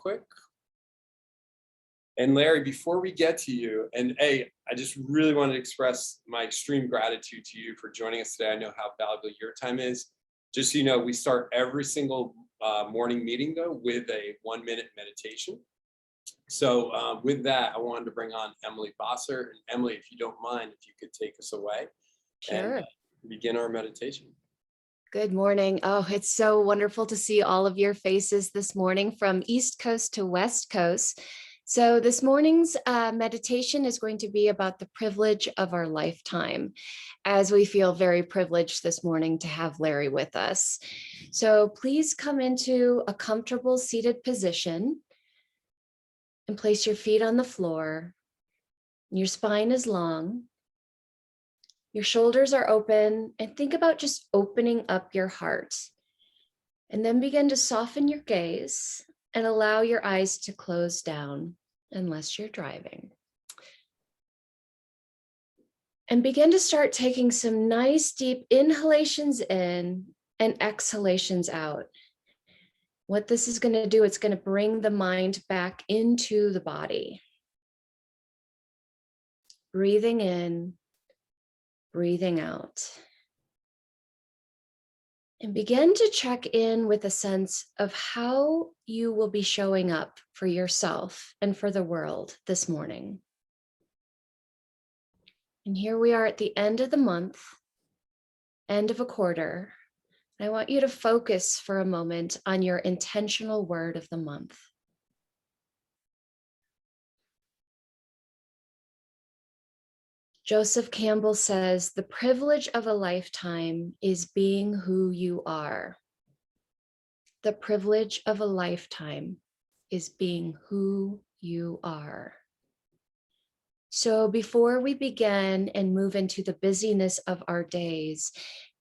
quick. And Larry, before we get to you, and I just really wanted to express my extreme gratitude to you for joining us today. I know how valuable your time is. Just so you know, we start every single morning meeting though with a 1-minute meditation. So with that, I wanted to bring on Emily Bosser. And Emily, if you don't mind, if you could take us away. Sure. And begin our meditation. Good morning. Oh, it's so wonderful to see all of your faces this morning from East Coast to West Coast. So this morning's meditation is going to be about the privilege of our lifetime, as we feel very privileged this morning to have Larry with us. So please come into a comfortable seated position and place your feet on the floor. Your spine is long. Your shoulders are open, and think about just opening up your heart. And then begin to soften your gaze and allow your eyes to close down unless you're driving. And begin to start taking some nice deep inhalations in and exhalations out. What this is going to do, it's going to bring the mind back into the body. Breathing in, breathing out. And begin to check in with a sense of how you will be showing up for yourself and for the world this morning. And here we are at the end of the month, end of a quarter. I want you to focus for a moment on your intentional word of the month. Joseph Campbell says, the privilege of a lifetime is being who you are. The privilege of a lifetime is being who you are. So before we begin and move into the busyness of our days,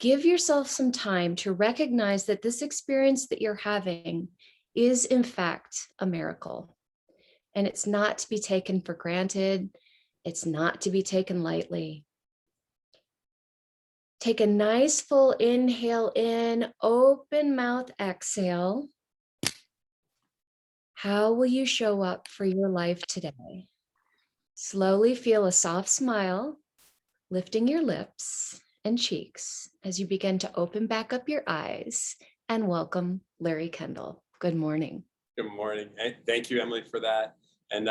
give yourself some time to recognize that this experience that you're having is in fact a miracle. And it's not to be taken for granted. It's not to be taken lightly. Take a nice full inhale in, open mouth exhale. How will you show up for your life today? Slowly feel a soft smile, lifting your lips and cheeks as you begin to open back up your eyes and welcome Larry Kendall. Good morning. Good morning. Thank you, Emily, for that. And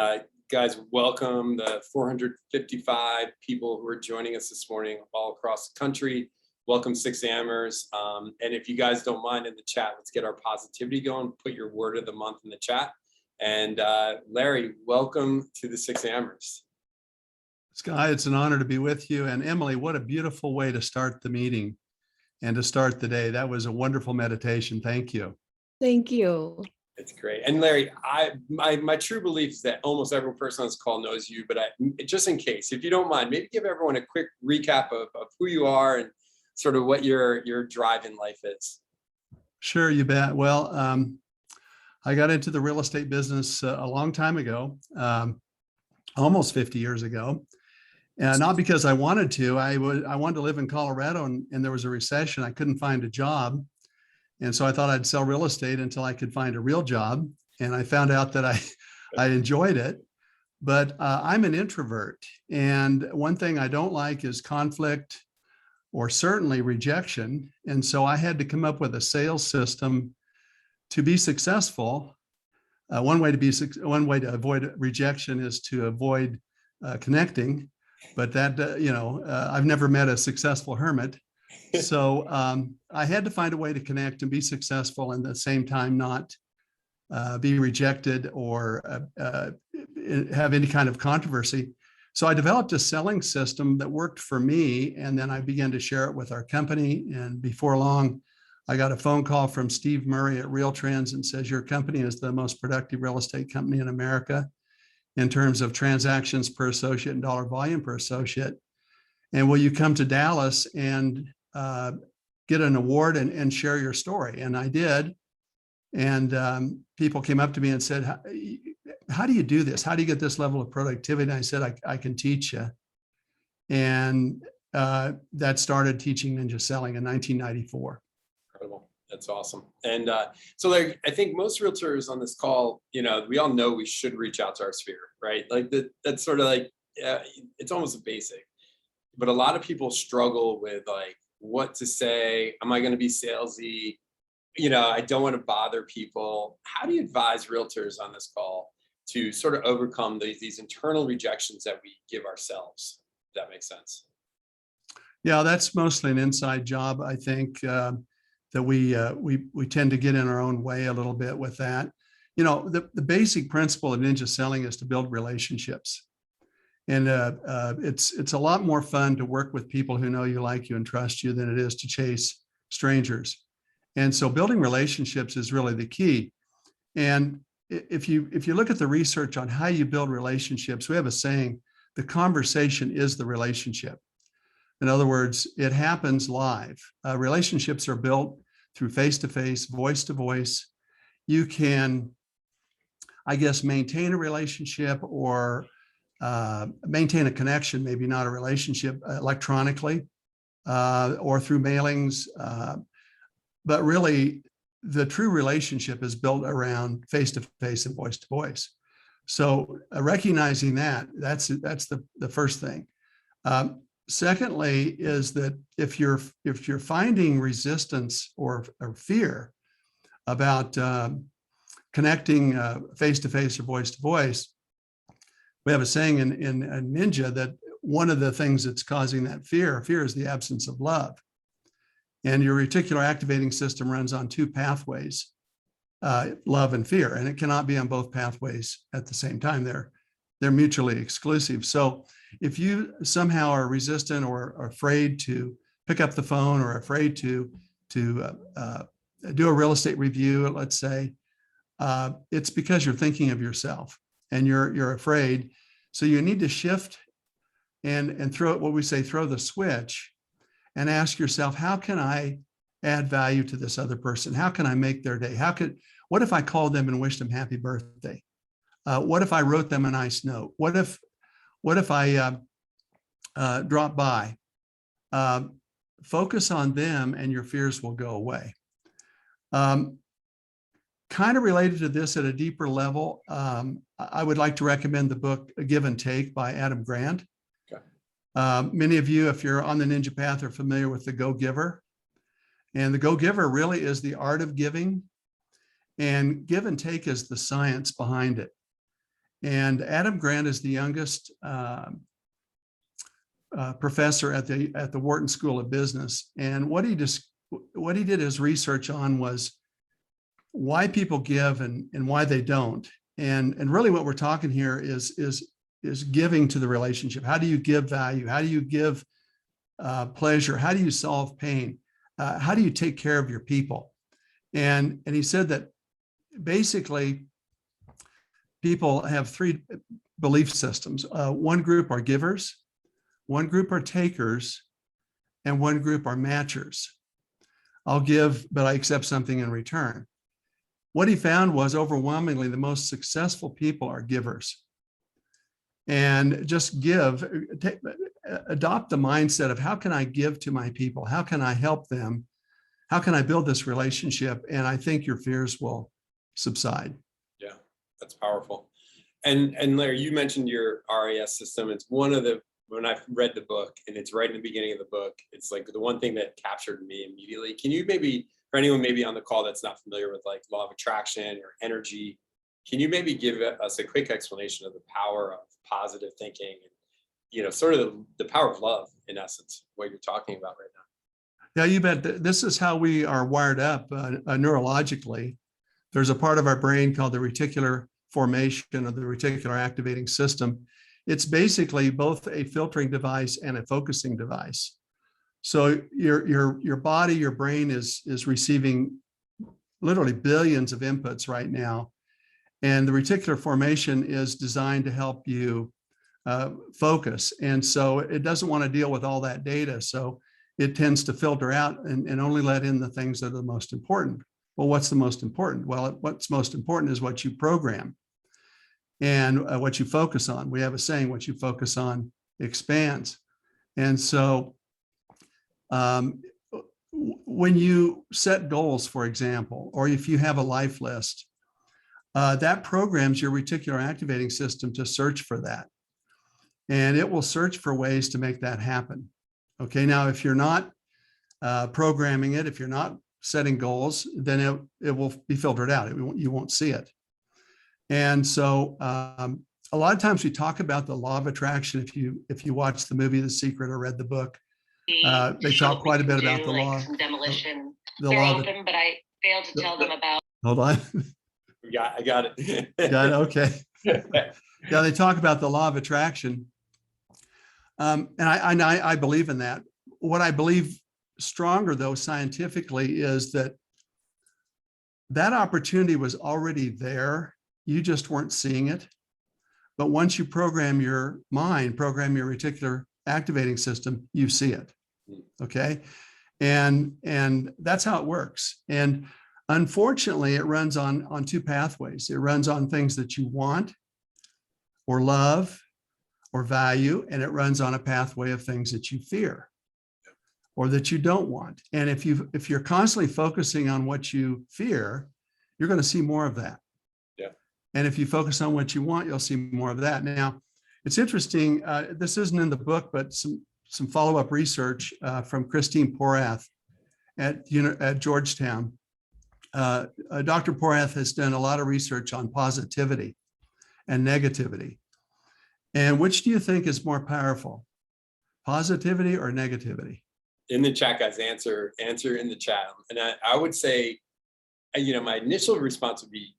guys, welcome the 455 people who are joining us this morning all across the country. Welcome 6Amers. And if you guys don't mind in the chat, let's get our positivity going. Put your word of the month in the chat. And Larry, welcome to the 6Amers. Skye, it's an honor to be with you. And Emily, what a beautiful way to start the meeting and to start the day. That was a wonderful meditation. Thank you. Thank you. It's great. And Larry, my true belief is that almost every person on this call knows you, but just in case, if you don't mind, maybe give everyone a quick recap of who you are and sort of what your drive in life is. Sure, you bet. Well, I got into the real estate business a long time ago, almost 50 years ago. And not because I wanted to. I wanted to live in Colorado, and there was a recession. I couldn't find a job. And so I thought I'd sell real estate until I could find a real job. And I found out that I enjoyed it. But I'm an introvert. And one thing I don't like is conflict or certainly rejection. And so I had to come up with a sales system to be successful. One way to avoid rejection is to avoid connecting. But that, I've never met a successful hermit. So I had to find a way to connect and be successful and at the same time not be rejected or have any kind of controversy. So I developed a selling system that worked for me, and then I began to share it with our company. And before long, I got a phone call from Steve Murray at RealTrends and says, your company is the most productive real estate company in America in terms of transactions per associate and dollar volume per associate. And will you come to Dallas and get an award and share your story? And I did. And people came up to me and said, how do you do this? How do you get this level of productivity? And I said, I can teach you. And that started teaching ninja selling in 1994. Incredible. That's awesome. And so like, I think most realtors on this call, we all know we should reach out to our sphere, right? Like that's sort of like, it's almost a basic, but a lot of people struggle with like what to say. Am I going to be salesy? I don't want to bother people. How do you advise realtors on this call to sort of overcome these internal rejections that we give ourselves? If that makes sense. Yeah, that's mostly an inside job, I think, that we tend to get in our own way a little bit with that. The basic principle of ninja selling is to build relationships. And it's a lot more fun to work with people who know you, like you, and trust you than it is to chase strangers. And so building relationships is really the key. And if you look at the research on how you build relationships, we have a saying, the conversation is the relationship. In other words, it happens live. Relationships are built through face-to-face, voice-to-voice. You can, I guess, maintain a relationship or maintain a connection, maybe not a relationship, electronically or through mailings. But really, the true relationship is built around face-to-face and voice-to-voice. So recognizing that's the first thing. Secondly, is that if you're finding resistance or fear about connecting face-to-face or voice-to-voice, we have a saying in Ninja that one of the things that's causing that fear is the absence of love. And your reticular activating system runs on two pathways, love and fear, and it cannot be on both pathways at the same time. They're mutually exclusive. So if you somehow are resistant or afraid to pick up the phone or afraid to do a real estate review, let's say, it's because you're thinking of yourself and you're afraid. So you need to shift and throw the switch and ask yourself, how can I add value to this other person? How can I make their day? What if I called them and wished them happy birthday? What if I wrote them a nice note? What if I drop by? Focus on them and your fears will go away. Kind of related to this at a deeper level, I would like to recommend the book Give and Take by Adam Grant. Okay. Many of you, if you're on the Ninja Path, are familiar with the Go-Giver. And the Go-Giver really is the art of giving, and give and take is the science behind it. And Adam Grant is the youngest professor at the Wharton School of Business. And what he did his research on was why people give and why they don't. And really what we're talking here is giving to the relationship. How do you give value? How do you give pleasure? How do you solve pain? How do you take care of your people? And he said that basically people have three belief systems. One group are givers, one group are takers, and one group are matchers. I'll give, but I accept something in return. What he found was overwhelmingly the most successful people are givers. And just adopt the mindset of how can I give to my people? How can I help them? How can I build this relationship? And I think your fears will subside. Yeah, that's powerful. And Larry, you mentioned your RAS system. It's one of when I read the book, and it's right in the beginning of the book, it's like the one thing that captured me immediately. Can you maybe, for anyone maybe on the call that's not familiar with like law of attraction or energy, can you maybe give us a quick explanation of the power of positive thinking and, sort of the power of love, in essence, what you're talking about right now? Yeah, you bet. This is how we are wired up neurologically. There's a part of our brain called the reticular formation of the reticular activating system. It's basically both a filtering device and a focusing device. So your body, your brain is receiving literally billions of inputs right now. And the reticular formation is designed to help you focus. And so it doesn't want to deal with all that data. So it tends to filter out and only let in the things that are the most important. Well, what's the most important? Well, what's most important is what you program and what you focus on. We have a saying, what you focus on expands. And so when you set goals, for example, or if you have a life list, that programs your reticular activating system to search for that. And it will search for ways to make that happen. Okay, now if you're not programming it, if you're not setting goals, then it will be filtered out. You won't see it. And so a lot of times we talk about the law of attraction. If you watch the movie The Secret or read the book, they talk quite a bit about the law. Some demolition. They're open, but I failed to tell them about. Hold on. Yeah, I got it. Got it. Okay. Yeah, they talk about the law of attraction, and I believe in that. What I believe stronger, though, scientifically, is that opportunity was already there. You just weren't seeing it. But once you program your mind, program your reticular activating system, you see it. Okay. And that's how it works. And unfortunately, it runs on two pathways. It runs on things that you want or love or value, and it runs on a pathway of things that you fear or that you don't want. And if you're constantly focusing on what you fear, you're going to see more of that. Yeah. And if you focus on what you want, you'll see more of that. Now, it's interesting. This isn't in the book, but some follow-up research from Christine Porath at Georgetown. Dr. Porath has done a lot of research on positivity and negativity. And which do you think is more powerful, positivity or negativity? In the chat, guys, answer in the chat. And I would say, my initial response would be,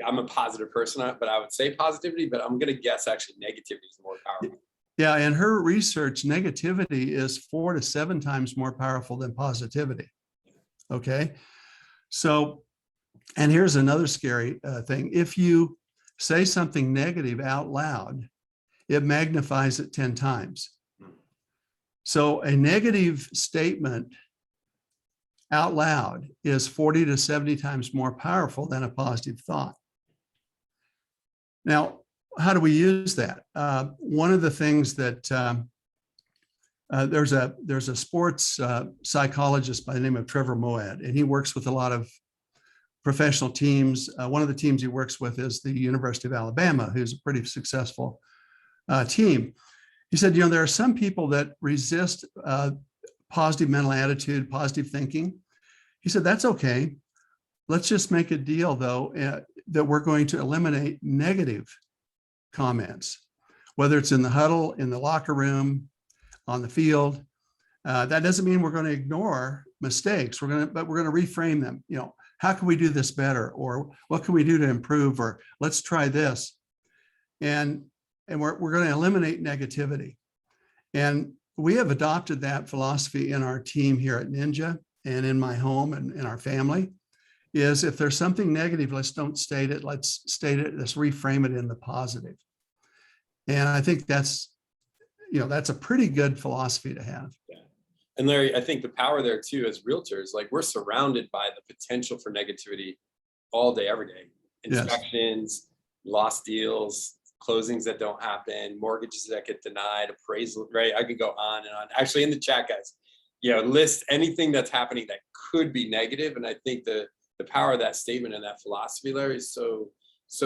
I'm a positive person, but I would say positivity, but I'm going to guess actually negativity is more powerful. Yeah, in her research, negativity is 4 to 7 times more powerful than positivity. Okay, so, and here's another scary thing. If you say something negative out loud, it magnifies it 10 times. So a negative statement out loud is 40 to 70 times more powerful than a positive thought. Now, how do we use that? One of the things that there's a sports psychologist by the name of Trevor Moawad, and he works with a lot of professional teams. One of the teams he works with is the University of Alabama, who's a pretty successful team. He said, there are some people that resist positive mental attitude, positive thinking. He said, that's okay. Let's just make a deal, though, that we're going to eliminate negative comments, whether it's in the huddle, in the locker room, on the field. That doesn't mean we're going to ignore mistakes. But we're going to reframe them. How can we do this better? Or what can we do to improve? Or let's try this. And we're going to eliminate negativity. And we have adopted that philosophy in our team here at Ninja and in my home and in our family. Is if there's something negative, let's don't state it. Let's state it. Let's reframe it in the positive. And I think that's a pretty good philosophy to have. Yeah. And Larry, I think the power there too, as realtors, like we're surrounded by the potential for negativity all day, every day. Inspections, lost deals, closings that don't happen, mortgages that get denied, appraisal, right? I could go on and on. Actually, in the chat, guys, list anything that's happening that could be negative. And I think the power of that statement and that philosophy, Larry, is so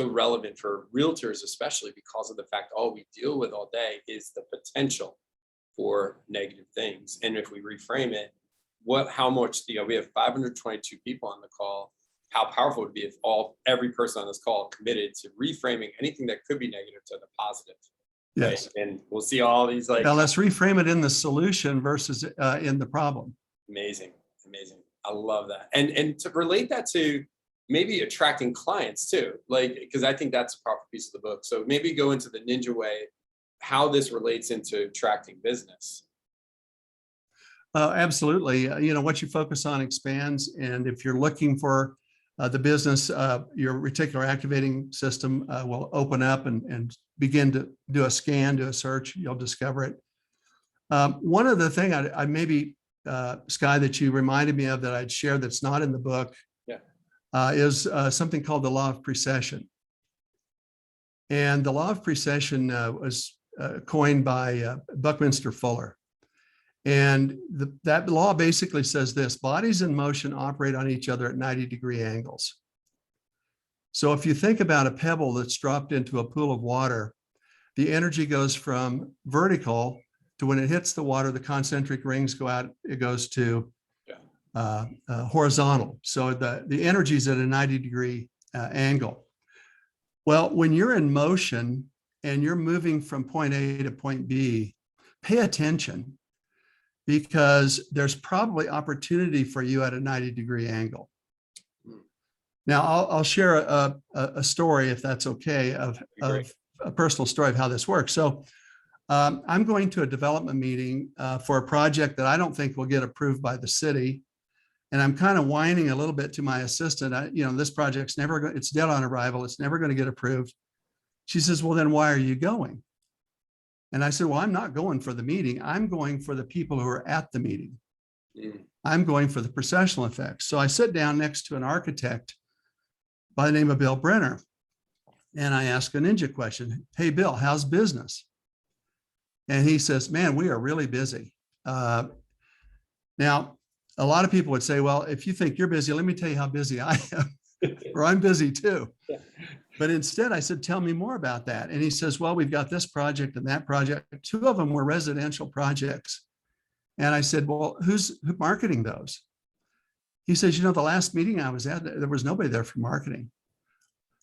relevant for realtors, especially because of the fact all we deal with all day is the potential for negative things. And if we reframe it, how much, we have 522 people on the call. How powerful it would be if every person on this call committed to reframing anything that could be negative to the positive. Yes. Right? And we'll see all these now let's reframe it in the solution versus in the problem. Amazing. I love that. And to relate that to maybe attracting clients too, because I think that's a powerful piece of the book. So maybe go into the Ninja way, how this relates into attracting business. Absolutely. What you focus on expands. And if you're looking for the business, your reticular activating system will open up and begin to do a scan, do a search. You'll discover it. One of the things I maybe, Skye, that you reminded me of that I'd share that's not in the book is something called the law of precession. And the law of precession was coined by Buckminster Fuller. And that law basically says this: bodies in motion operate on each other at 90-degree angles. So if you think about a pebble that's dropped into a pool of water, the energy goes from vertical to, when it hits the water, the concentric rings go out, it goes to horizontal. So the energy is at a 90-degree angle. Well, when you're in motion and you're moving from point A to point B, pay attention, because there's probably opportunity for you at a 90-degree angle. Now, I'll share a story, if that's okay, of a personal story of how this works. So I'm going to a development meeting for a project that I don't think will get approved by the city. And I'm kind of whining a little bit to my assistant. This project's never going, it's dead on arrival. It's never going to get approved. She says, well, then why are you going? And I said, well, I'm not going for the meeting. I'm going for the people who are at the meeting. I'm going for the precessional effects. So I sit down next to an architect by the name of Bill Brenner. And I ask a ninja question. Hey, Bill, how's business? And he says, man, we are really busy. Now, a lot of people would say, well, if you think you're busy, let me tell you how busy I am, or I'm busy too. Yeah. But instead I said, tell me more about that. And he says, well, we've got this project and that project. Two of them were residential projects. And I said, well, who's marketing those? He says, the last meeting I was at, there was nobody there for marketing.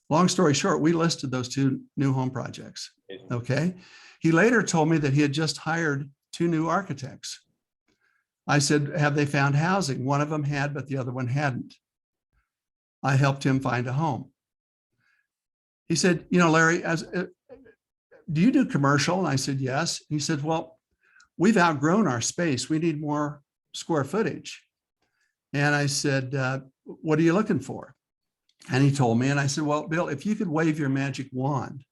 Long story short, we listed those two new home projects. Okay. He later told me that he had just hired 2 new architects. I said, have they found housing? One of them had, but the other one hadn't. I helped him find a home. He said, Larry, do you do commercial? And I said, yes. He said, well, we've outgrown our space. We need more square footage. And I said, what are you looking for? And he told me, and I said, well, Bill, if you could wave your magic wand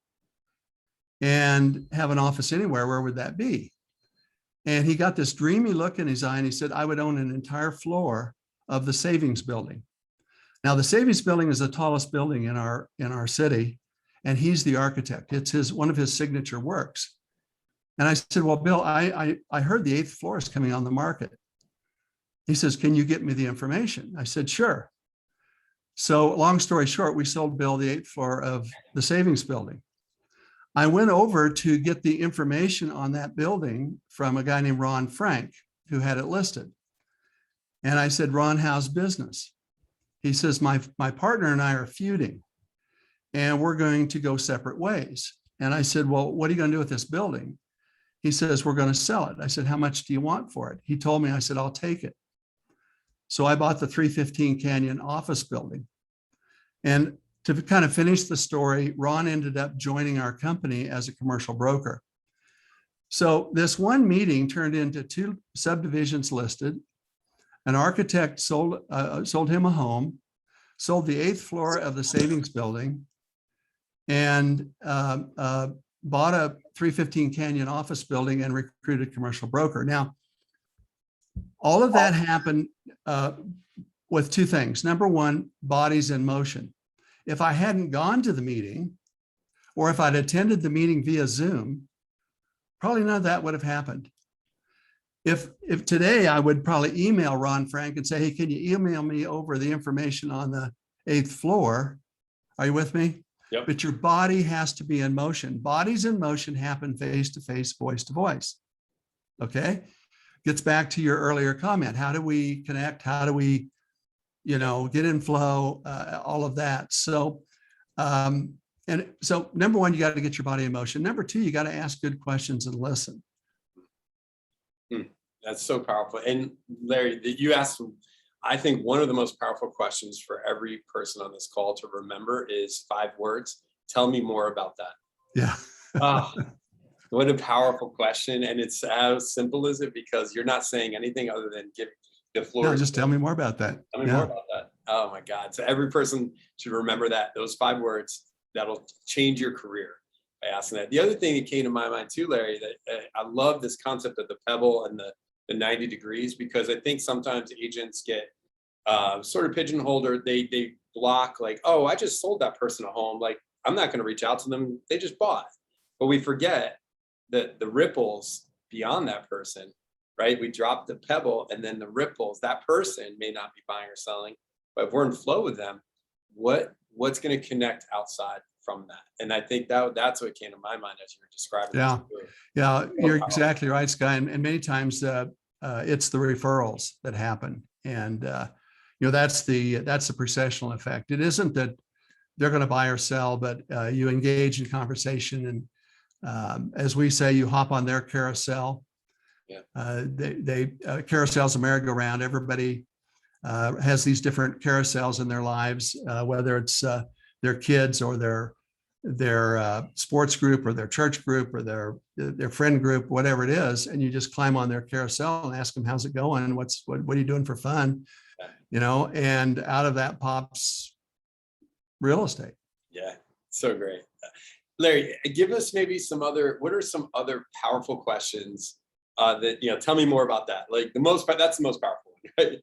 and have an office anywhere, where would that be? And he got this dreamy look in his eye, and he said, I would own an entire floor of the Savings Building. Now, the Savings Building is the tallest building in our city, and he's the architect. It's one of his signature works. And I said, well, Bill, I heard the 8th floor is coming on the market. He says, can you get me the information? I said, sure. So long story short, we sold Bill the 8th floor of the Savings Building. I went over to get the information on that building from a guy named Ron Frank, who had it listed. And I said, Ron, how's business? He says, my partner and I are feuding, and we're going to go separate ways. And I said, well, what are you going to do with this building? He says, we're going to sell it. I said, how much do you want for it? He told me. I said, I'll take it. So I bought the 315 Canyon office building. And to kind of finish the story, Ron ended up joining our company as a commercial broker. So this one meeting turned into 2 subdivisions listed. An architect sold him a home, sold the 8th floor of the Savings Building, and bought a 315 Canyon office building and recruited a commercial broker. Now, all of that happened with 2 things. Number one, bodies in motion. If I hadn't gone to the meeting, or if I'd attended the meeting via Zoom, probably none of that would have happened. If today I would probably email Ron Frank and say, hey, can you email me over the information on the 8th floor? Are you with me? Yep. But your body has to be in motion. Bodies in motion happen face to face, voice to voice. Okay. Gets back to your earlier comment. How do we connect? How do we, get in flow, all of that. So, and so number one, you got to get your body in motion. Number 2, you got to ask good questions and listen. That's so powerful. And Larry, you asked, I think one of the most powerful questions for every person on this call to remember is 5 words. Tell me more about that. Yeah. Oh, what a powerful question. And it's as simple as it, because you're not saying anything other than give the floor. No, just tell me more about that. Tell me more about that. Oh my God. So every person should remember that, those 5 words, that'll change your career by asking that. The other thing that came to my mind too, Larry, that I love this concept of the pebble and the 90 degrees, because I think sometimes agents get sort of pigeonholed, or they block, like, oh, I just sold that person a home. Like, I'm not going to reach out to them. They just bought. But we forget that the ripples beyond that person, right? We drop the pebble and then the ripples, that person may not be buying or selling, but if we're in flow with them, what's going to connect outside from that? And I think that's what came to my mind as you were describing. Yeah. This. Yeah, So you're powerful. exactly right, Skye. And many times it's the referrals that happen. And, that's the precessional effect. It isn't that they're going to buy or sell, but you engage in conversation. And as we say, you hop on their carousel. Yeah. Carousels a merry-go-round. Everybody has these different carousels in their lives, whether it's their kids or their sports group or their church group or their friend group, whatever it is. And you just climb on their carousel and ask them, how's it going? What are you doing for fun? And out of that pops real estate. Yeah, so great. Larry, give us maybe what are some other powerful questions that, tell me more about that. Like that's the most powerful one, right?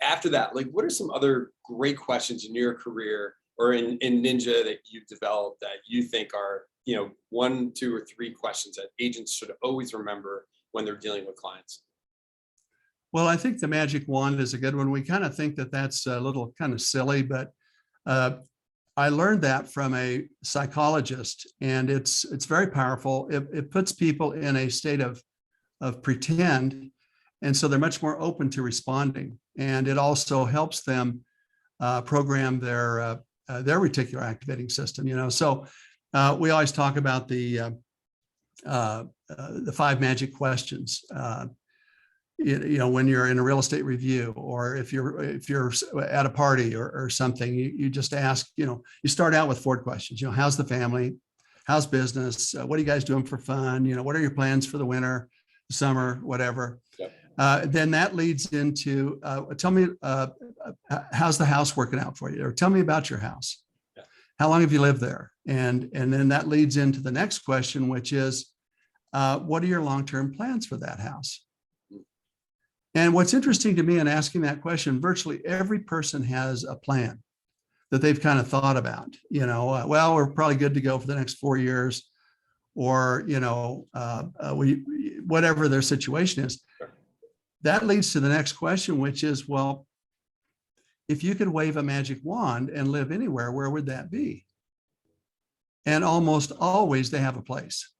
After that, like, what are some other great questions in your career or in Ninja that you've developed that you think are, 1, 2, or 3 questions that agents should always remember when they're dealing with clients? Well, I think the magic wand is a good one. We kind of think that that's a little kind of silly, but I learned that from a psychologist, and it's very powerful. It puts people in a state of pretend, and so they're much more open to responding. And it also helps them program their reticular activating system. So we always talk about the 5 magic questions. When you're in a real estate review, or if you're at a party or something, you just ask, you start out with 4 questions. How's the family? How's business? What are you guys doing for fun? What are your plans for the winter, summer, whatever? Yep. Then that leads into, tell me, how's the house working out for you? Or tell me about your house. Yeah. How long have you lived there? And then that leads into the next question, which is, what are your long-term plans for that house? And what's interesting to me in asking that question, virtually every person has a plan that they've kind of thought about. Well, we're probably good to go for the next 4 years, or whatever their situation is. That leads to the next question, which is, well, if you could wave a magic wand and live anywhere, where would that be? And almost always they have a place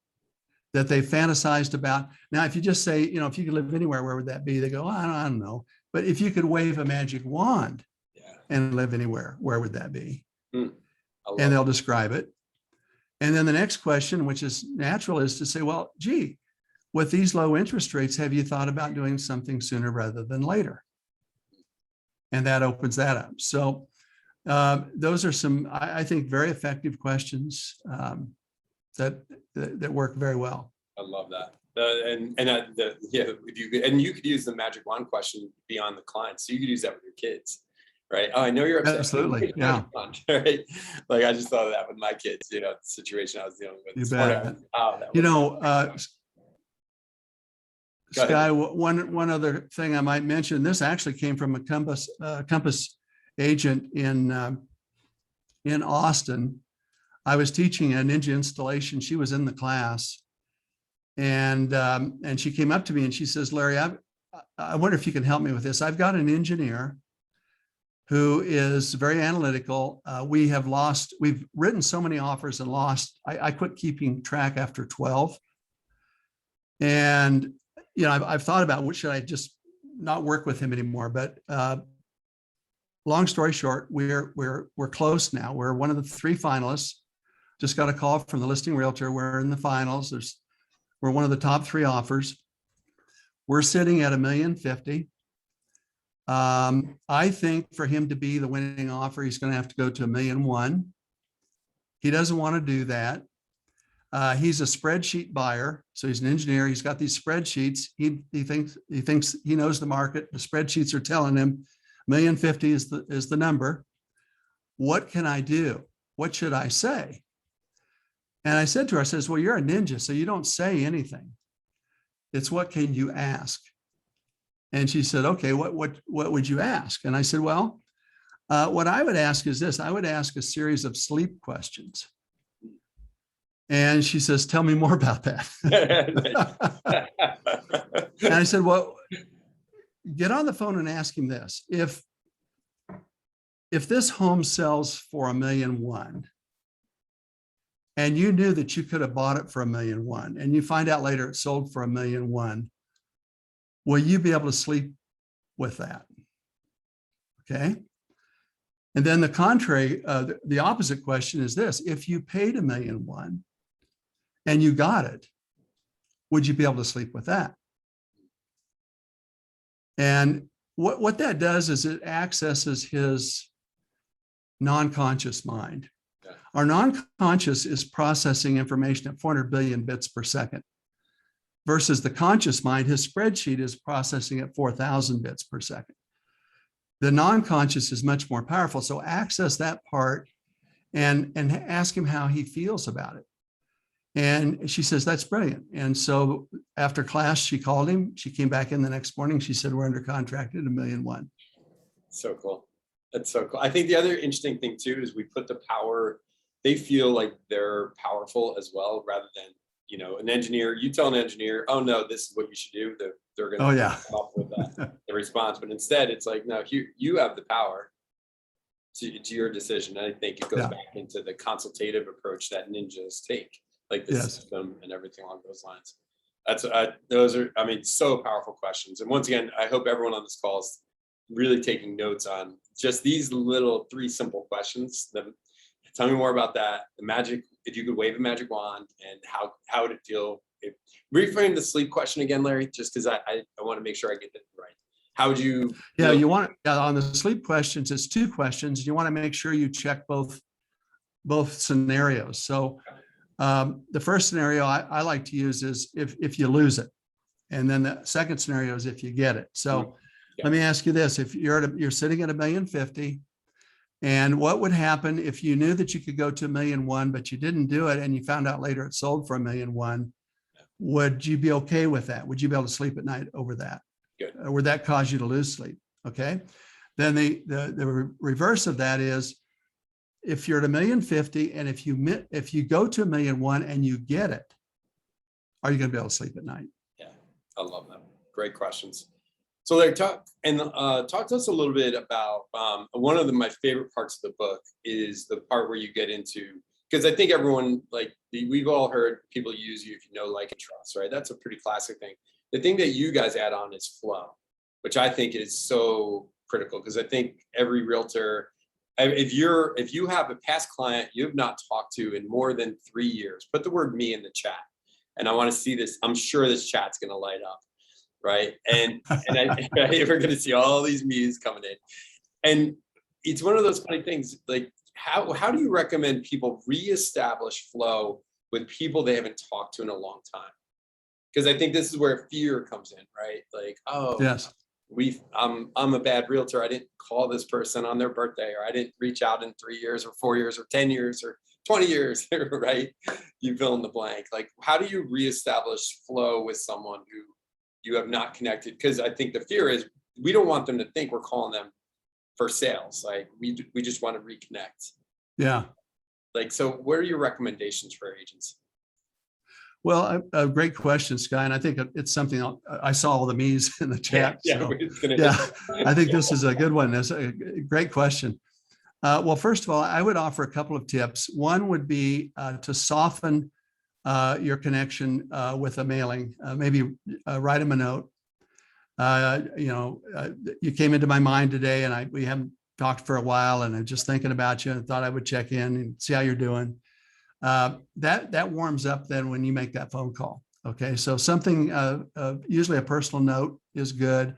that they fantasized about. Now, if you just say, if you could live anywhere, where would that be? They go, I don't know. But if you could wave a magic wand and live anywhere, where would that be? And they'll describe it. And then the next question, which is natural, is to say, well, gee, with these low interest rates, have you thought about doing something sooner rather than later? And that opens that up. So those are some, I think, very effective questions that work very well. I love that. You could use the magic wand question beyond the client. So you could use that with your kids, right? Oh, I know you're upset. Absolutely. Yeah. Right? Like, I just thought of that with my kids, the situation I was dealing with. You bet. Skye, one other thing I might mention, this actually came from a Compass agent in Austin. I was teaching a Ninja installation. She was in the class, and she came up to me and she says, Larry, I wonder if you can help me with this. I've got an engineer who is very analytical. We've written so many offers and lost. I quit keeping track after 12. And, I've thought about, should I just not work with him anymore? But long story short, we're close now. We're one of the 3 finalists. Just got a call from the listing realtor. We're in the finals. We're one of the top 3 offers. We're sitting at $1,050,000. I think for him to be the winning offer, he's going to have to go to $1,001,000. He doesn't want to do that. He's a spreadsheet buyer. So he's an engineer. He's got these spreadsheets. He thinks he knows the market. The spreadsheets are telling him $1,050,000 is the number. What can I do? What should I say? And I said to her, I says, well, you're a ninja, so you don't say anything. It's what can you ask? And she said, okay, what would you ask? And I said, well, what I would ask is this. I would ask a series of sleep questions. And she says, tell me more about that. And I said, well, get on the phone and ask him this. If this home sells for $1.1 million, and you knew that you could have bought it for $1.1 million, and you find out later it sold for $1.1 million, will you be able to sleep with that? Okay. And then the contrary, the opposite question is this: if you paid $1.1 million and you got it, would you be able to sleep with that? And what that does is it accesses his non-conscious mind. Yeah. Our non-conscious is processing information at 400 billion bits per second versus the conscious mind. His spreadsheet is processing at 4,000 bits per second. The non-conscious is much more powerful. So access that part and ask him how he feels about it. And she says, that's brilliant. And so after class, she called him. She came back in the next morning. She said, we're under contract at $1.1 million. So cool. That's so cool. I think the other interesting thing too is we put the power, they feel like they're powerful as well, rather than, you know, an engineer, you tell an engineer, oh no, this is what you should do. They're going to come up with the response. But instead it's like, no, you have the power to your decision. And I think it goes back into the consultative approach that ninjas take, like the system and everything along those lines. Those are, I mean, so powerful questions. And once again, I hope everyone on this call is really taking notes on just these little 3 simple questions. Tell me more about that. The magic, if you could wave a magic wand, and how would it feel? Reframe the sleep question again, Larry, just because I want to make sure I get it right. How would you? Yeah, you want on the sleep questions, it's 2 questions. You want to make sure you check both scenarios. So the first scenario I like to use is if you lose it. And then the second scenario is if you get it. So let me ask you this: if you're sitting at $1.05 million, and what would happen if you knew that you could go to $1.1 million, but you didn't do it, and you found out later it sold for $1.1 million? Would you be okay with that? Would you be able to sleep at night over that? Good. Or would that cause you to lose sleep? Okay. Then the reverse of that is, if you're at $1.05 million, and if you go to $1.1 million and you get it, are you going to be able to sleep at night? Yeah, I love that. Great questions. So Larry, talk to us a little bit about one of my favorite parts of the book is the part where you get into, because I think everyone, like, we've all heard people use you if you know, like, and trust, right? That's a pretty classic thing. The thing that you guys add on is flow, which I think is so critical, because I think every realtor, if you have a past client you have not talked to in more than 3 years, put the word me in the chat, and I want to see this. I'm sure this chat's going to light up. Right. And we're going to see all these me's coming in. And it's one of those funny things, like, how do you recommend people reestablish flow with people they haven't talked to in a long time? Because I think this is where fear comes in, right? Like, oh, yes, I'm a bad realtor. I didn't call this person on their birthday, or I didn't reach out in 3 years or 4 years or 10 years or 20 years, right? You fill in the blank. Like, how do you reestablish flow with someone who you have not connected? Because I think the fear is we don't want them to think we're calling them for sales. Like, we just want to reconnect. Yeah. Like, so what are your recommendations for agents? Well, a great question, Skye. And I think it's something I saw all the me's in the chat. Yeah, I think this is a good one. That's a great question. Well, first of all, I would offer a couple of tips. One would be to soften your connection with a mailing. Maybe write them a note. You came into my mind today, and we haven't talked for a while, and I'm just thinking about you, and thought I would check in and see how you're doing. That warms up then when you make that phone call. Okay, so something usually a personal note is good.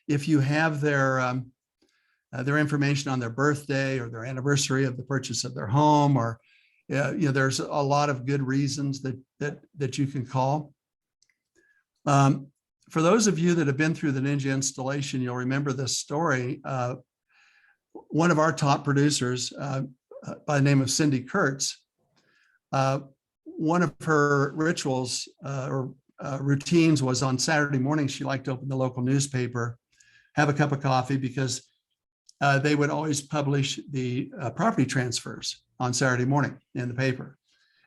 If you have their information on their birthday or their anniversary of the purchase of their home, or there's a lot of good reasons that you can call. For those of you that have been through the Ninja installation, you'll remember this story. One of our top producers, by the name of Cindy Kurtz, one of her rituals or routines was on Saturday morning, she liked to open the local newspaper, have a cup of coffee, because they would always publish the property transfers on Saturday morning in the paper.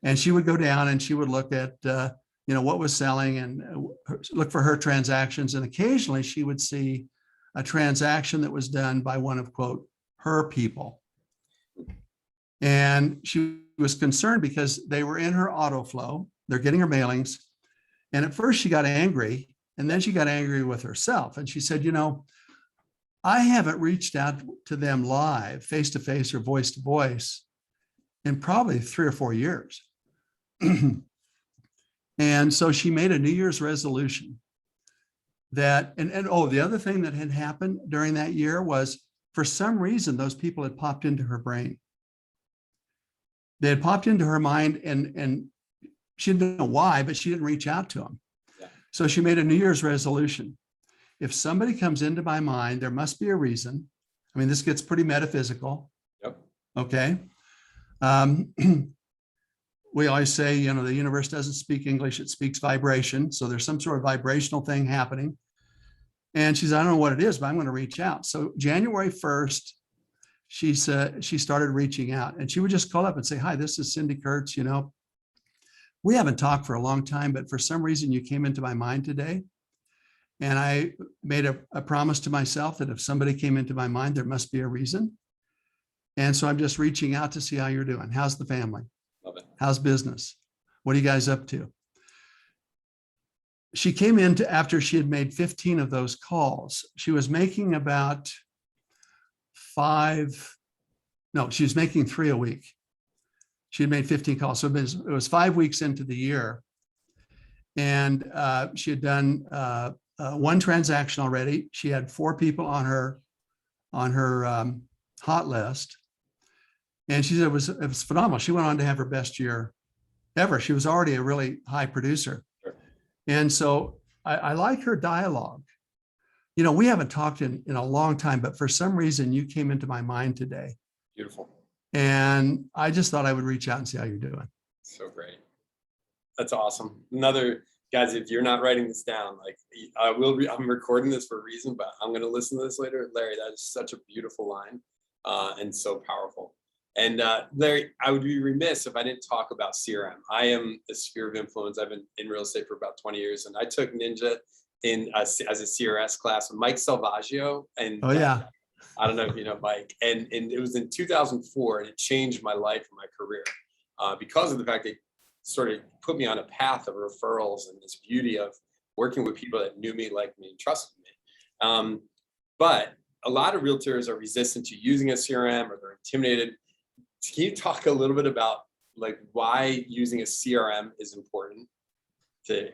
And she would go down and she would look at, what was selling, and look for her transactions. And occasionally she would see a transaction that was done by one of, quote, her people. And she was concerned because they were in her auto flow, they're getting her mailings. And at first she got angry, and then she got angry with herself. And she said, you know, I haven't reached out to them live, face to face or voice to voice in probably 3 or 4 years. And so she made a New Year's resolution that, and oh, the other thing that had happened during that year was, for some reason, those people had popped into her brain. They had popped into her mind, and she didn't know why, but she didn't reach out to them. Yeah. So she made a New Year's resolution. If somebody comes into my mind, there must be a reason. I mean, this gets pretty metaphysical. Yep. Okay. We always say, you know, the universe doesn't speak English, it speaks vibration. So there's some sort of vibrational thing happening. And she said, I don't know what it is, but I'm going to reach out. So January 1st, she said, she started reaching out, and she would just call up and say, hi, this is Cindy Kurtz. You know, we haven't talked for a long time, but for some reason you came into my mind today. And I made a promise to myself that if somebody came into my mind, there must be a reason. And so I'm just reaching out to see how you're doing. How's the family? Love it. How's business? What are you guys up to? She came in after she had made 15 of those calls. She was making about she was making 3 a week. She had made 15 calls. So it was 5 weeks into the year. And she had done one transaction already. She had 4 people on her hot list. And she said it was phenomenal. She went on to have her best year ever. She was already a really high producer. Sure. And so I like her dialogue. You know, we haven't talked in a long time, but for some reason you came into my mind today. Beautiful. And I just thought I would reach out and see how you're doing. So great. That's awesome. Guys, if you're not writing this down, like I'm recording this for a reason, but I'm going to listen to this later. Larry, that is such a beautiful line and so powerful. And Larry, I would be remiss if I didn't talk about CRM. I am a sphere of influence. I've been in real estate for about 20 years, and I took Ninja as a CRS class with Mike Salvaggio. And Oh yeah. I don't know if you know Mike. And it was in 2004, and it changed my life and my career because of the fact that it sort of put me on a path of referrals and this beauty of working with people that knew me, liked me, and trusted me. But a lot of realtors are resistant to using a CRM, or they're intimidated. Can you talk a little bit about like why using a CRM is important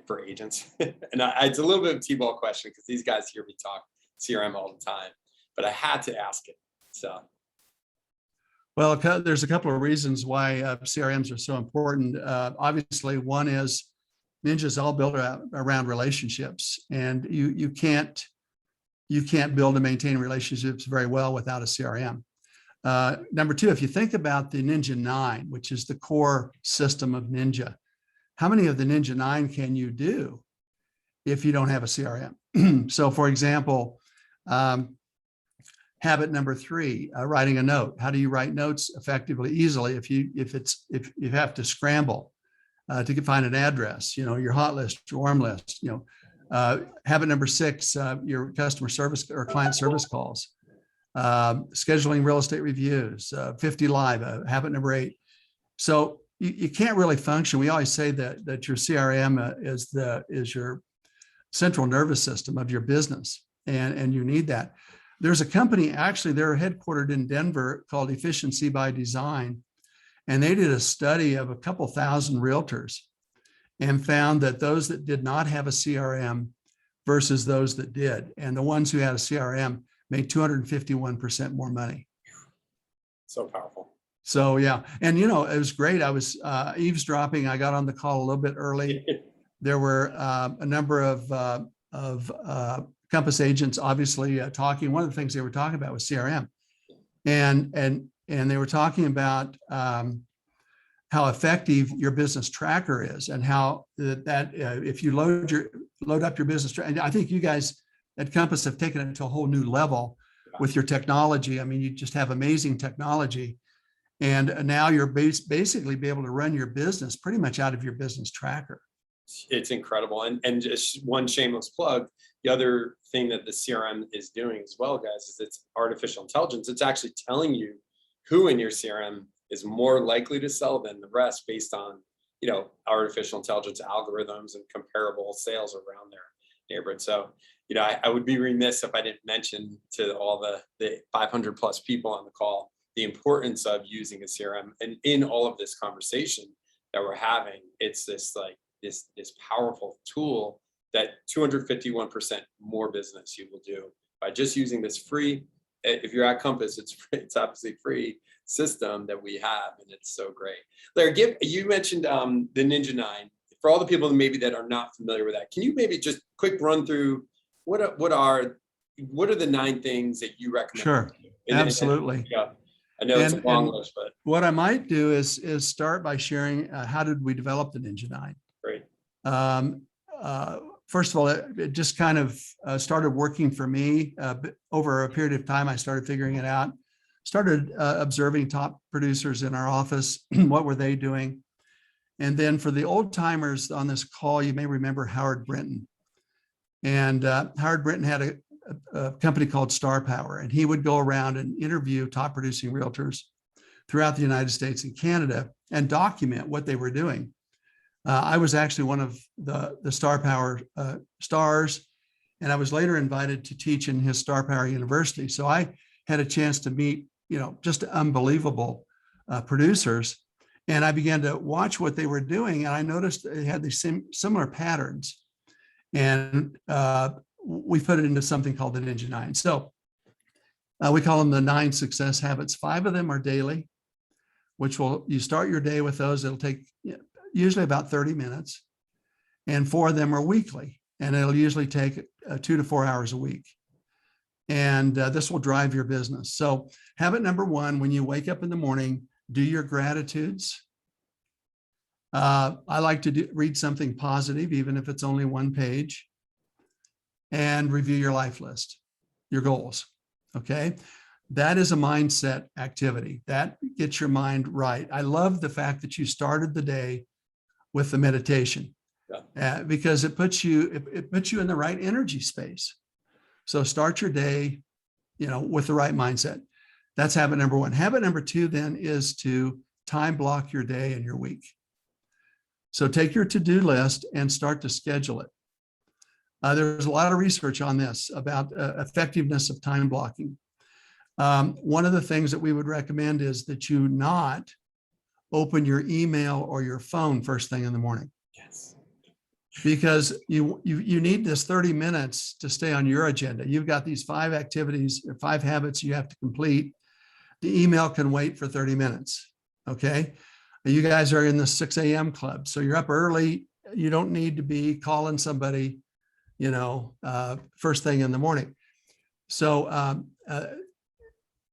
for agents? And it's a little bit of a T-ball question because these guys hear me talk CRM all the time, but I had to ask it. So. Well, there's a couple of reasons why CRMs are so important. Obviously, one is Ninja's all built around relationships, and you can't build and maintain relationships very well without a CRM. Number 2, if you think about the Ninja 9, which is the core system of Ninja, how many of the Ninja 9 can you do if you don't have a CRM? So for example, habit number 3, writing a note. How do you write notes effectively, easily if you have to scramble to find an address, you know, your hot list, your warm list, you know. Habit number 6, your customer service or client service calls. Scheduling real estate reviews, 50 live, habit number 8. So you can't really function. We always say that your CRM is your central nervous system of your business, and you need that. There's a company, actually, they're headquartered in Denver, called Efficiency by Design, and they did a study of a couple thousand realtors and found that those that did not have a CRM versus those that did, and the ones who had a CRM made 251% more money. So powerful. So yeah, and you know, it was great. I was eavesdropping. I got on the call a little bit early. There were a number of Compass agents, obviously talking. One of the things they were talking about was CRM, and they were talking about how effective your business tracker is, and how that if you load up your business, and I think you guys at Compass have taken it to a whole new level with your technology. I mean, you just have amazing technology, and now you're basically be able to run your business pretty much out of your business tracker. It's incredible. And just one shameless plug, the other thing that the CRM is doing as well, guys, is it's artificial intelligence. It's actually telling you who in your CRM is more likely to sell than the rest based on, artificial intelligence algorithms and comparable sales around their neighborhood. So, I would be remiss if I didn't mention to all the 500 plus people on the call, the importance of using a CRM. And in all of this conversation that we're having, it's this powerful tool that 251% more business you will do by just using this free. If you're at Compass, it's free, it's obviously free system that we have, and it's so great. Larry, you mentioned the Ninja 9. For all the people maybe that are not familiar with that, can you maybe just quick run through what are the 9 things that you recommend? Sure, absolutely. Yeah, I know it's a long list, but what I might do is start by sharing how did we develop the Ninja 9. Great. First of all, it just kind of started working for me. Over a period of time, I started figuring it out, started observing top producers in our office. What were they doing? And then for the old timers on this call, you may remember Howard Brinton. And Howard Brinton had a company called Star Power, and he would go around and interview top producing realtors throughout the United States and Canada and document what they were doing. I was actually one of the Star Power stars, and I was later invited to teach in his Star Power University. So I had a chance to meet, just unbelievable producers, and I began to watch what they were doing, and I noticed they had these similar patterns, and we put it into something called the Ninja 9. So we call them the 9 success habits. 5 of them are daily, which you start your day with those. It'll take usually about 30 minutes, and 4 of them are weekly, and it'll usually take 2 to 4 hours a week. And this will drive your business. So habit number 1, when you wake up in the morning, do your gratitudes. I like to read something positive, even if it's only 1 page, and review your life list, your goals. Okay. That is a mindset activity that gets your mind right. I love the fact that you started the day with the meditation, because it puts you in the right energy space. So start your day, with the right mindset. That's habit number 1. Habit number 2 then is to time block your day and your week. So take your to-do list and start to schedule it. There's a lot of research on this about effectiveness of time blocking. One of the things that we would recommend is that you not open your email or your phone first thing in the morning. Yes. Because you need this 30 minutes to stay on your agenda. You've got these 5 activities or 5 habits you have to complete. The email can wait for 30 minutes. Okay. You guys are in the 6 a.m. club. So you're up early. You don't need to be calling somebody, first thing in the morning. So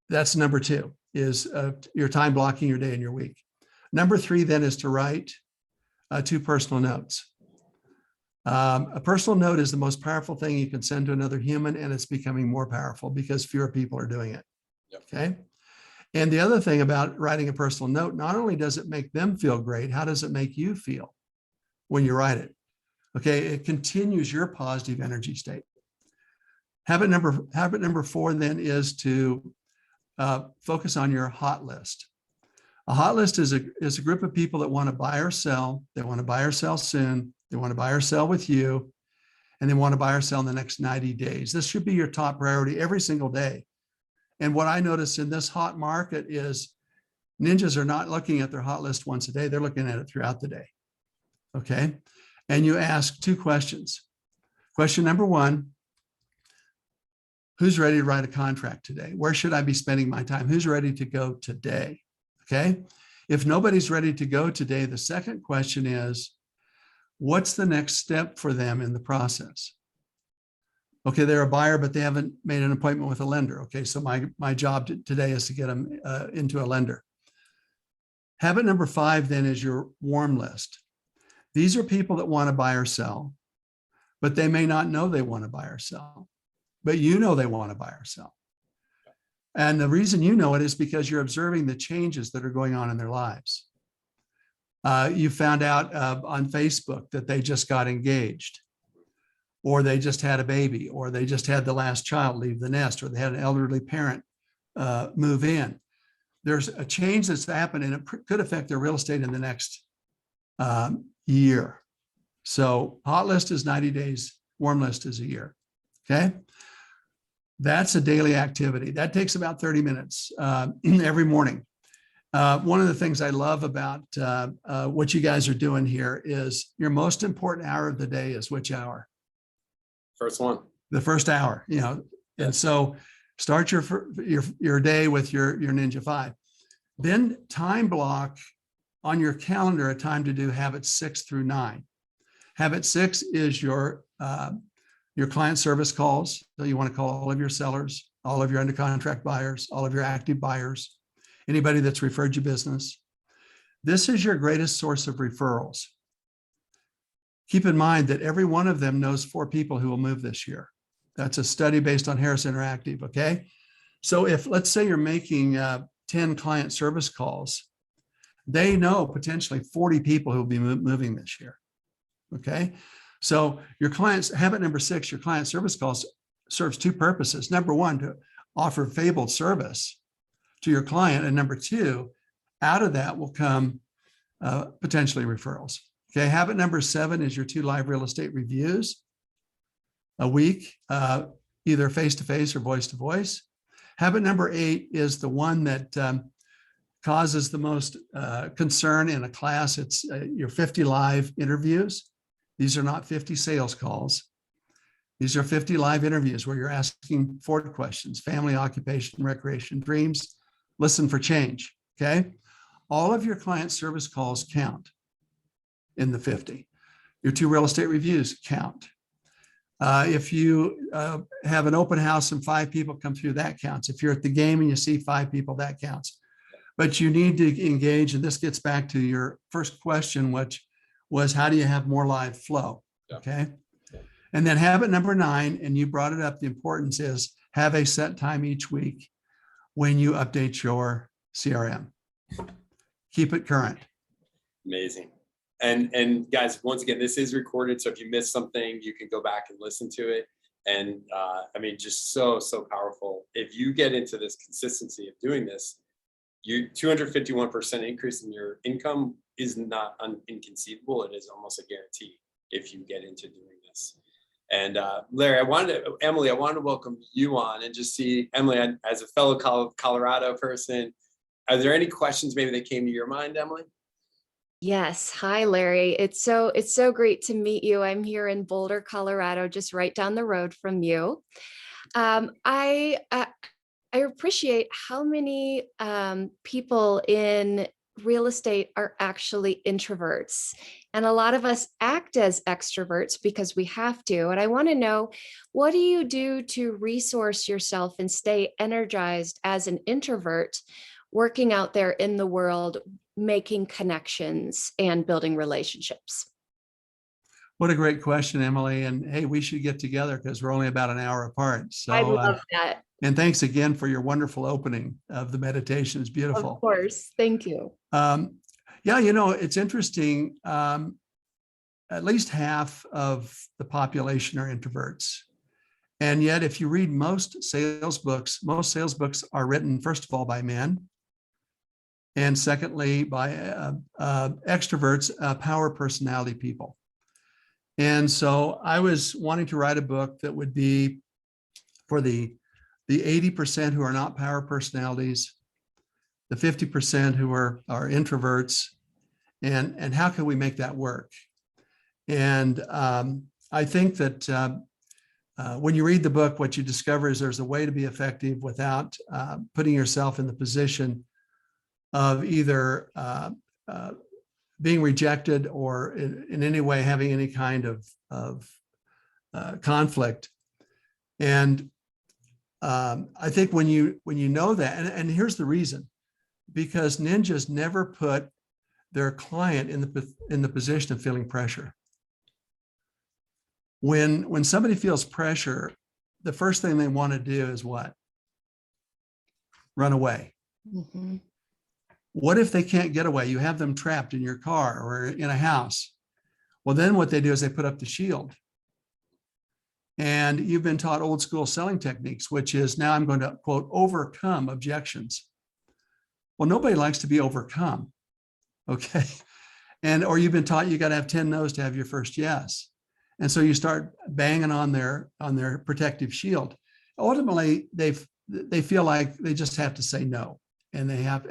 that's number 2 is your time blocking your day and your week. Number 3 then is to write 2 personal notes. A personal note is the most powerful thing you can send to another human, and it's becoming more powerful because fewer people are doing it. Yep. Okay. And the other thing about writing a personal note, not only does it make them feel great, how does it make you feel when you write it? Okay. It continues your positive energy state. Habit number 4 then is to focus on your hot list. A hot list is a group of people that want to buy or sell. They want to buy or sell soon. They want to buy or sell with you, and they want to buy or sell in the next 90 days. This should be your top priority every single day. And what I notice in this hot market is ninjas are not looking at their hot list once a day. They're looking at it throughout the day. Okay. And you ask 2 questions. Question number 1, who's ready to write a contract today? Where should I be spending my time? Who's ready to go today? Okay. If nobody's ready to go today, the second question is, what's the next step for them in the process? Okay, they're a buyer, but they haven't made an appointment with a lender. Okay, so my job today is to get them into a lender. Habit number 5 then is your warm list. These are people that want to buy or sell, but they may not know they want to buy or sell, but you know they want to buy or sell. And the reason you know it is because you're observing the changes that are going on in their lives. You found out on Facebook that they just got engaged, or they just had a baby, or they just had the last child leave the nest, or they had an elderly parent move in. There's a change that's happened, and it could affect their real estate in the next year. So hot list is 90 days, warm list is a year. Okay. That's a daily activity. That takes about 30 minutes every morning. One of the things I love about what you guys are doing here is your most important hour of the day is which hour? First one. The first hour, you know. Yes. And so start your day with your Ninja 5. Then time block on your calendar a time to do habits 6 through 9. Habit 6 is your client service calls. So you want to call all of your sellers, all of your under contract buyers, all of your active buyers, anybody that's referred you business. This is your greatest source of referrals. Keep in mind that every one of them knows 4 people who will move this year. That's a study based on Harris Interactive, okay? So if, let's say you're making 10 client service calls, they know potentially 40 people who will be moving this year, okay? So your clients, habit number 6, your client service calls serves 2 purposes. Number 1, to offer fabled service to your client. And number 2, out of that will come potentially referrals. Okay, habit number 7 is your 2 live real estate reviews a week, either face-to-face or voice-to-voice. Habit number 8 is the one that causes the most concern in a class. It's your 50 live interviews. These are not 50 sales calls. These are 50 live interviews where you're asking 4 questions: family, occupation, recreation, dreams, listen for change, okay? All of your client service calls count in the 50. Your 2 real estate reviews count. If you have an open house and 5 people come through, that counts. If you're at the game and you see 5 people, that counts. But you need to engage, and this gets back to your first question, which was, how do you have more live flow? Okay. And then habit number 9, and you brought it up, the importance is have a set time each week when you update your CRM. Keep it current. Amazing. And guys, once again, this is recorded. So if you missed something, you can go back and listen to it. And I mean, just so powerful. If you get into this consistency of doing this, you 251% increase in your income is not inconceivable. It is almost a guarantee if you get into doing this. And Larry, Emily, I wanted to welcome you on and just see, Emily, as a fellow Colorado person, are there any questions maybe that came to your mind, Emily? Yes. Hi, Larry. It's so great to meet you. I'm here in Boulder, Colorado, just right down the road from you. I appreciate how many people in real estate are actually introverts. And a lot of us act as extroverts because we have to. And I want to know, what do you do to resource yourself and stay energized as an introvert, working out there in the world, making connections and building relationships? What a great question, Emily. And hey, we should get together because we're only about an hour apart. So I love that. And thanks again for your wonderful opening of the meditation. It's beautiful. Of course. Thank you. Yeah, you know, it's interesting. At least half of the population are introverts. And yet, if you read most sales books are written, first of all, by men. And secondly, by extroverts, power personality people. And so I was wanting to write a book that would be for the 80% who are not power personalities, the 50% who are introverts, and how can we make that work? And I think that when you read the book, what you discover is there's a way to be effective without putting yourself in the position of either being rejected or in any way having any kind of conflict. And I think when you know that, and here's the reason, because ninjas never put their client in the position of feeling pressure. When somebody feels pressure, the first thing they want to do is what? Run away. Mm-hmm. What if they can't get away? You have them trapped in your car or in a house. Well, then what they do is they put up the shield. And you've been taught old school selling techniques, which is now I'm going to, quote, overcome objections. Well, nobody likes to be overcome. Okay. Or you've been taught you got to have 10 no's to have your first yes. And so you start banging on their protective shield. Ultimately, they feel like they just have to say no, and they have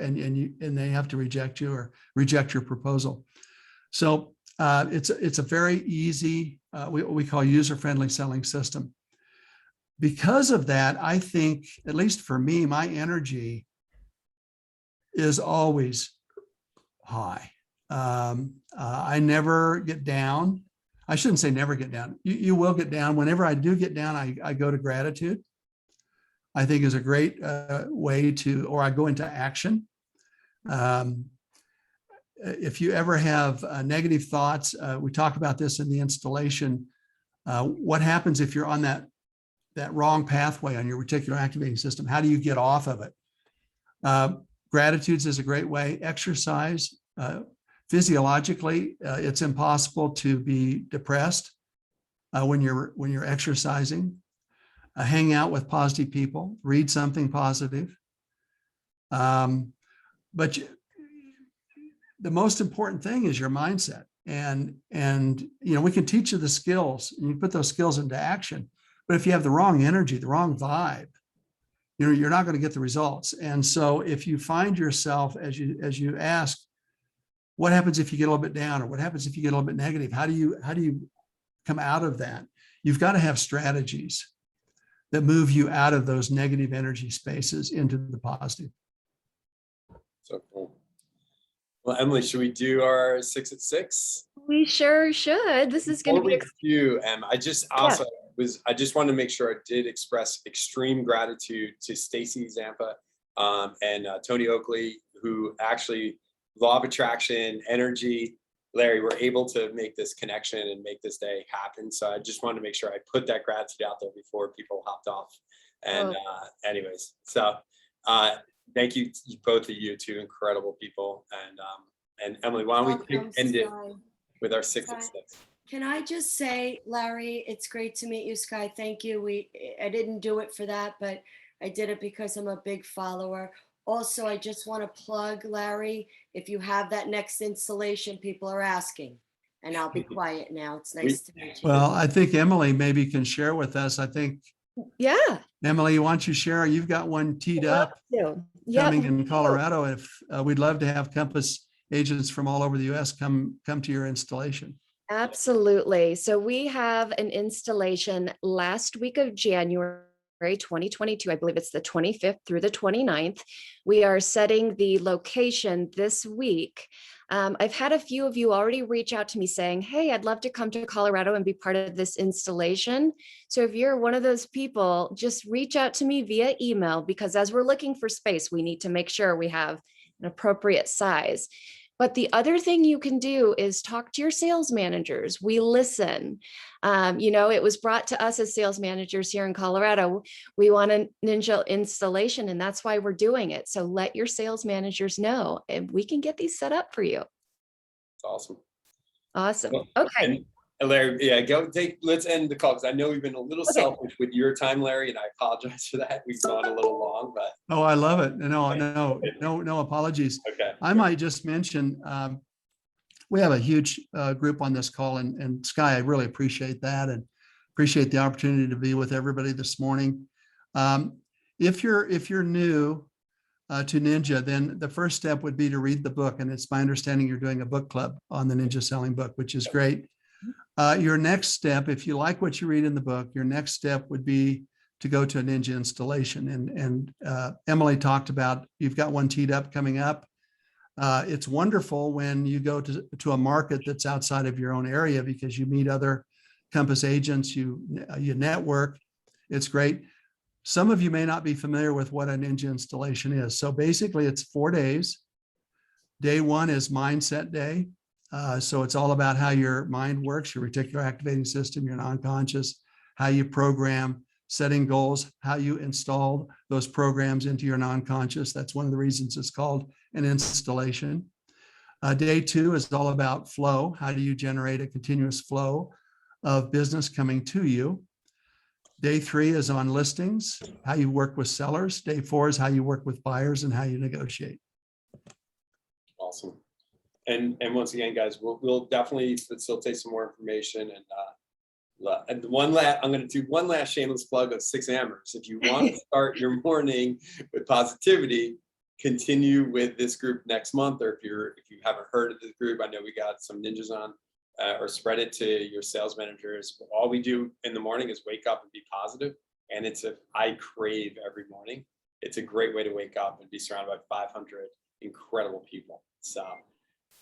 to reject you or reject your proposal. So it's a very easy, we call user-friendly selling system. Because of that, I think, at least for me, my energy is always high. I never get down. I shouldn't say never get down. You will get down. Whenever I do get down, I go to gratitude. I think is a great way to, or I go into action. If you ever have negative thoughts, we talk about this in the installation. What happens if you're on that wrong pathway on your reticular activating system? How do you get off of it? Gratitudes is a great way. Exercise. Physiologically, it's impossible to be depressed when you're exercising. Hang out with positive people. Read something positive. But the most important thing is your mindset. And we can teach you the skills, and you put those skills into action. But if you have the wrong energy, the wrong vibe, you're not going to get the results. And so if you find yourself, as you ask, what happens if you get a little bit down, or what happens if you get a little bit negative? How do you come out of that? You've got to have strategies that move you out of those negative energy spaces into the positive. So cool. Well, Emily, should we do our 6 at 6? We sure should. This is going to be you. I just also I just wanted to make sure I did express extreme gratitude to Stacy Zampa and Tony Oakley, who actually, law of attraction, energy, Larry, were able to make this connection and make this day happen. So I just wanted to make sure I put that gratitude out there before people hopped off. And anyways, so thank you, both of you, two incredible people. And Emily, why don't we end it with our 6 at 6? Can I just say, Larry, it's great to meet you, Skye. Thank you. I didn't do it for that, but I did it because I'm a big follower. Also, I just want to plug, Larry, if you have that next installation, people are asking, and I'll be quiet now. It's nice to meet you. Well, I think Emily maybe can share with us. I think, Emily, why don't you share? You've got one teed up coming in Colorado. If we'd love to have Compass agents from all over the U.S. come to your installation. Absolutely. So we have an installation last week of January 2022. I believe it's the 25th through the 29th. We are setting the location this week. I've had a few of you already reach out to me saying, hey, I'd love to come to Colorado and be part of this installation. So if you're one of those people, just reach out to me via email, because as we're looking for space, we need to make sure we have an appropriate size. But the other thing you can do is talk to your sales managers. We listen. It was brought to us as sales managers here in Colorado. We want a Ninja installation, and that's why we're doing it. So let your sales managers know, and we can get these set up for you. It's awesome. Awesome. Well, Okay. and Larry, let's end the call, because I know we've been a little selfish with your time, Larry, and I apologize for that. We've gone a little long, but. Oh, I love it. No apologies. Okay. I might just mention, we have a huge group on this call, and Skye, I really appreciate that, and appreciate the opportunity to be with everybody this morning. If you're new to Ninja, then the first step would be to read the book. And it's my understanding you're doing a book club on the Ninja Selling Book, which is great. Your next step, if you like what you read in the book, your next step would be to go to a Ninja installation. And Emily talked about, you've got one teed up coming up. It's wonderful when you go to a market that's outside of your own area, because you meet other Compass agents, you network. It's great. Some of you may not be familiar with what a Ninja installation is. So basically it's 4 days. Day one is mindset day. So it's all about how your mind works, your reticular activating system, your non-conscious, how you program setting goals, how you install those programs into your non-conscious. That's one of the reasons it's called an installation. Day 2 is all about flow. How do you generate a continuous flow of business coming to you? Day 3 is on listings, how you work with sellers. Day 4 is how you work with buyers and how you negotiate. Awesome. And once again, guys, we'll definitely facilitate some more information. And I'm going to do one last shameless plug of 6 Amers. If you want to start your morning with positivity, continue with this group next month. Or if you haven't heard of this group, I know we got some ninjas on, or spread it to your sales managers. All we do in the morning is wake up and be positive. And I crave every morning. It's a great way to wake up and be surrounded by 500 incredible people. So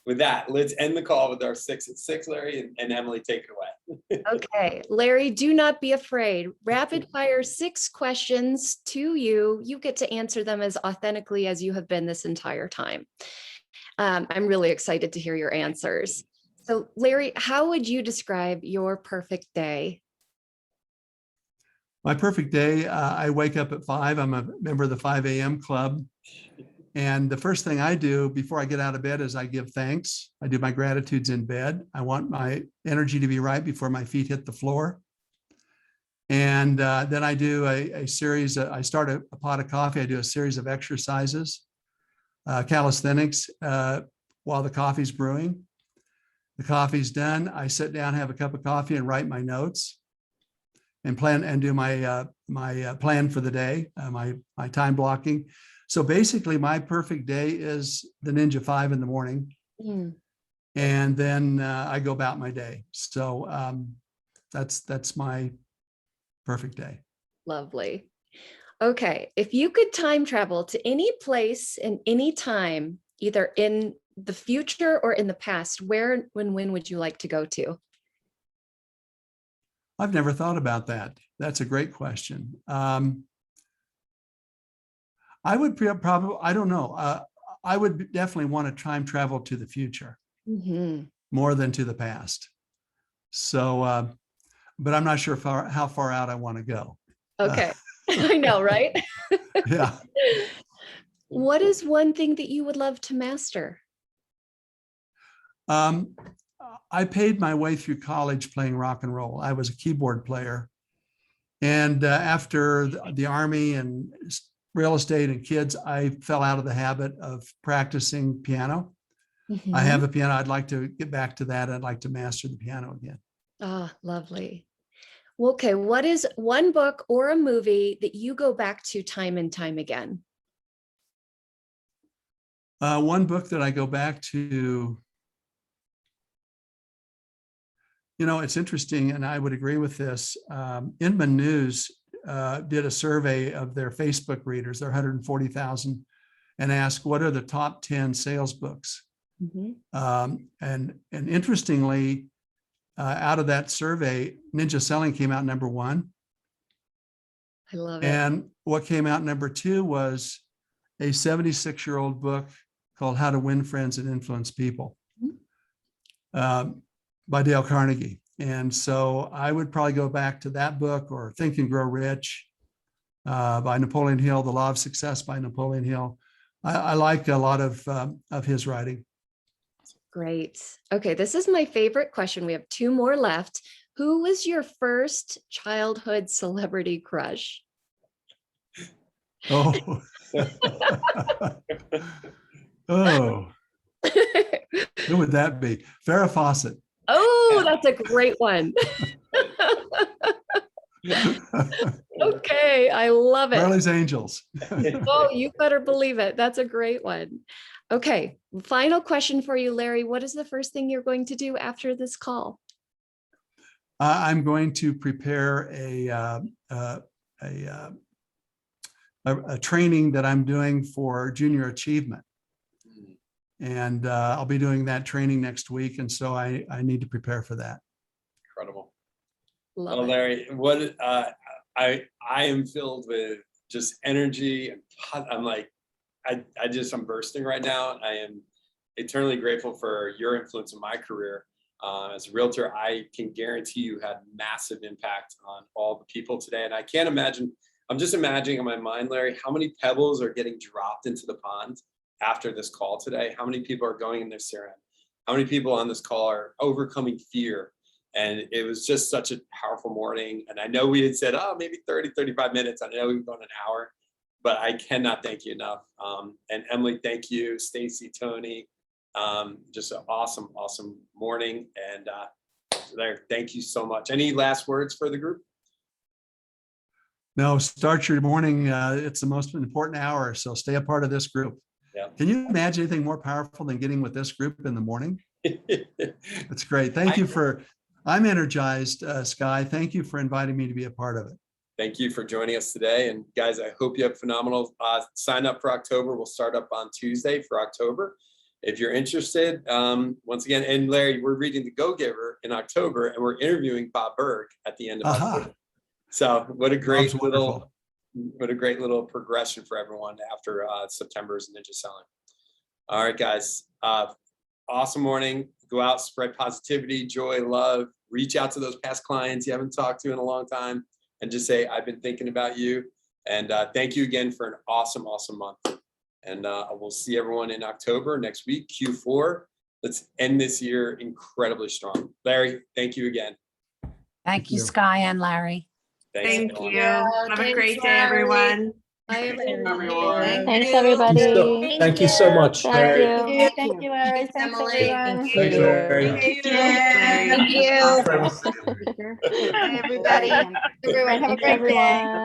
with that, let's end the call with our 6 at 6, Larry, and Emily, take it away. Okay, Larry, do not be afraid. Rapid fire 6 questions to you. You get to answer them as authentically as you have been this entire time. I'm really excited to hear your answers. So Larry, how would you describe your perfect day? My perfect day, I wake up at 5. I'm a member of the 5 a.m. club. And the first thing I do before I get out of bed is I give thanks. I do my gratitudes in bed. I want my energy to be right before my feet hit the floor. And then I do a series, I start a pot of coffee. I do a series of exercises, calisthenics, while the coffee's brewing. The coffee's done. I sit down, have a cup of coffee and write my notes and plan and do my plan for the day, my time blocking. So basically my perfect day is the Ninja 5 in the morning. And then I go about my day. So that's my perfect day. Lovely. Okay. If you could time travel to any place in any time, either in the future or in the past, where, when would you like to go to? I've never thought about that. That's a great question. I would probably, I don't know. I would definitely want to time travel to the future more than to the past. So, but I'm not sure how far out I want to go. Okay. I know, right? Yeah. What is one thing that you would love to master? I paid my way through college playing rock and roll. I was a keyboard player. And after the Army and real estate and kids, I fell out of the habit of practicing piano. I have a piano. I'd like to get back to that. I'd like to master the piano again. Ah, lovely. Okay, what is one book or a movie that you go back to time and time again? One book that I go back to, you know, it's interesting, and I would agree with this. Inman News did a survey of their Facebook readers, their 140,000, and asked, what are the top 10 sales books? And interestingly, out of that survey, Ninja Selling came out number 1. I love it. And what came out number 2 was a 76-year-old book called How to Win Friends and Influence People by Dale Carnegie. And so I would probably go back to that book, or Think and Grow Rich by Napoleon Hill, The Law of Success by Napoleon Hill. I like a lot of his writing. Great. Okay, this is my favorite question. We have 2 more left. Who was your first childhood celebrity crush? Oh. Oh. Who would that be? Farrah Fawcett. Oh, that's a great one. Okay, I love it. Charlie's Angels. Oh, you better believe it. That's a great one. Okay, final question for you, Larry. What is the first thing you're going to do after this call? I'm going to prepare a training that I'm doing for junior achievement. And I'll be doing that training next week. And so I need to prepare for that. Incredible. Love Well, it. Larry, what I am filled with just energy, and I'm like, I'm bursting right now. I am eternally grateful for your influence in my career. As a realtor, I can guarantee you had massive impact on all the people today. And I can't imagine, I'm just imagining in my mind, Larry, how many pebbles are getting dropped into the pond after this call today? How many people are going in their CRM? How many people on this call are overcoming fear? And it was just such a powerful morning. And I know we had said, oh, maybe 30, 35 minutes. I know we've gone an hour, but I cannot thank you enough. And Emily, thank you. Stacy, Tony, just an awesome, awesome morning. And Larry, thank you so much. Any last words for the group? No, start your morning. It's the most important hour. So stay a part of this group. Yeah. Can you imagine anything more powerful than getting with this group in the morning? That's great. Thank you I'm energized, Skye. Thank you for inviting me to be a part of it. Thank you for joining us today. And guys, I hope you have phenomenal sign up for October. We'll start up on Tuesday for October. If you're interested, once again, and Larry, we're reading The Go-Giver in October, and we're interviewing Bob Berg at the end of October. So what a great little progression for everyone after September's Ninja Selling. All right, guys, awesome morning. Go out, spread positivity, joy, love, reach out to those past clients you haven't talked to in a long time and just say, I've been thinking about you. And thank you again for an awesome, awesome month. And we'll see everyone in October next week, Q4. Let's end this year incredibly strong. Larry, thank you again. Thank you, Skye and Larry. Thanks, Thank everyone. you. Have a great day, everyone. Bye, everyone. Thanks, everybody. Thank you so much. Thank Larry. you. Thank you, Larry. Thanks, Emily. everyone. Thanks, Larry. Thank you. Thank you. Friends. Bye, everybody. Everyone, have a great day.